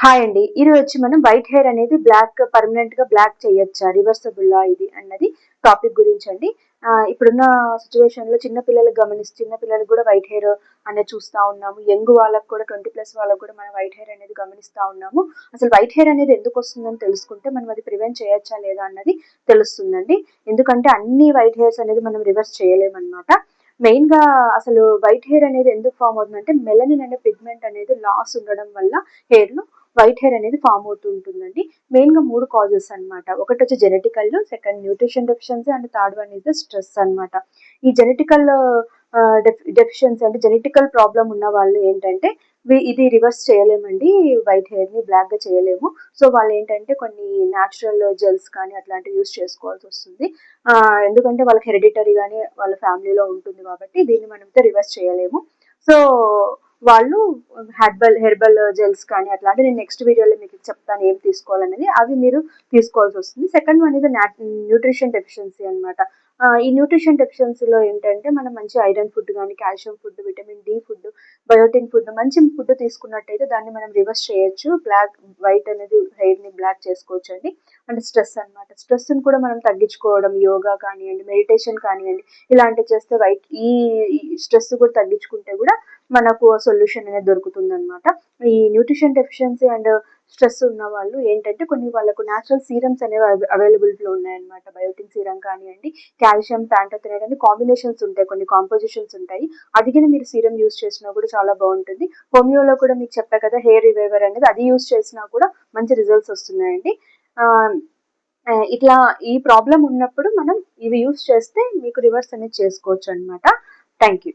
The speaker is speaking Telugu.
హాయ్ అండి. ఈరోజు వచ్చి మనం వైట్ హెయిర్ అనేది పర్మనెంట్‌గా బ్లాక్ చేయొచ్చా? రివర్సబుల్లా ఇది అన్నది టాపిక్ గురించండి. ఇప్పుడున్న సిట్యుయేషన్‌లో చిన్న పిల్లలకి గూడా వైట్ హెయిర్ అనేది చూస్తా ఉన్నాము. యంగ్ వాళ్ళకి కూడా 20+ వాళ్ళకి కూడా మనం వైట్ హెయిర్ అనేది గమనిస్తా ఉన్నాము. అసలు వైట్ హెయిర్ అనేది ఎందుకొస్తుందని తెలుసుకుంటే మనం అది ప్రివెంట్ చేయొచ్చా లేదా అన్నది తెలుస్తుందండి. ఎందుకంటే అన్ని వైట్ హెయిర్స్ అనేది మనం రివర్స్ చేయలేమనమాట. మెయిన్‌గా అసలు వైట్ హెయిర్ అనేది ఎందుకు ఫార్మ్ అవుతుందంటే మెలనిన్ అనే పిగ్మెంట్ అనేది లాస్ ఉండడం వల్ల హెయిర్‌లో వైట్ హెయిర్ అనేది ఫామ్ అవుతూ ఉంటుందండి. మెయిన్‌గా 3 కాజెస్ అనమాట. ఒకటొచ్చి genetical, second nutrition deficiency and third one is the stress అనమాట. ఈ జెనెటికల్ డెఫిషియన్సీ అంటే జెనెటికల్ ప్రాబ్లమ్ ఉన్న వాళ్ళు ఏంటంటే ఇది రివర్స్ చేయలేమండి. వైట్ హెయిర్‌ని బ్లాక్‌గా చేయలేము. సో, వాళ్ళేంటంటే కొన్ని న్యాచురల్ జెల్స్ కానీ అట్లాంటివి యూజ్ చేసుకోవాల్సొస్తుంది. ఎందుకంటే వాళ్ళకి హెరిడిటరీగానే వాళ్ళ ఫ్యామిలీలో ఉంటుంది కాబట్టి దీన్ని మనమైతే రివర్స్ చేయలేము. సో, వాళ్ళు హెర్బల్ జెల్స్ కానీ అట్లాంటివి నేను నెక్స్ట్ వీడియోలో మీకు చెప్తాను ఏం తీసుకోవాలనేది. అవి మీరు తీసుకోవాల్సొస్తుంది. సెకండ్ వన్ ఇది న్యూట్రిషన్ డెఫిషియన్సీ అనమాట. ఈ న్యూట్రిషన్ డెఫిషియన్సీలో ఏంటంటే మనం మంచి ఐరన్ ఫుడ్ గానీ, calcium food, vitamin D food, biotin food మంచి ఫుడ్ తీసుకున్నట్టయితే దాన్ని మనం రివర్స్ చేయొచ్చు. వైట్ అనేది హెయిర్‌ని బ్లాక్ చేసుకోవచ్చండి. అండ్ స్ట్రెస్ అనమాట. స్ట్రెస్‌ని కూడా మనం తగ్గించుకోవడం యోగా కానియండి, మెడిటేషన్ కానియండి ఇలాంటివి చేస్తే ఈ స్ట్రెస్ కూడా తగ్గించుకుంటే కూడా మనకు సొల్యూషన్ అనేది దొరుకుతుందనమాట. ఈ న్యూట్రిషన్ డెఫిషియన్సీ అండ్ స్ట్రెస్ ఉన్న వాళ్ళు ఏంటంటే వాళ్ళకు న్యాచురల్ సీరమ్స్ అనేవి అవైలబిలిటీలో ఉన్నాయన్నమాట. బయోటిన్ సీరం కానియండి, కాల్షియం, ప్యాంటోథెనైన్ అని కాంబినేషన్స్ ఉంటాయి. కొన్ని కాంపోజిషన్స్ ఉంటాయి. అది గిన మీరు సీరం యూజ్ చేసినా కూడా చాలా బాగుంటుంది. హోమియోలో కూడా మీకు చెప్పా కదా హెయిర్ రివైవర్ అనేది అది యూజ్ చేసినా కూడా మంచి రిజల్ట్స్ వస్తున్నాయండి. ఇట్లా ఈ ప్రాబ్లం ఉన్నప్పుడు మనం ఇవి యూజ్ చేస్తే మీకు రివర్స్ అనేది చేసుకోవచ్చు అనమాట. Thank you.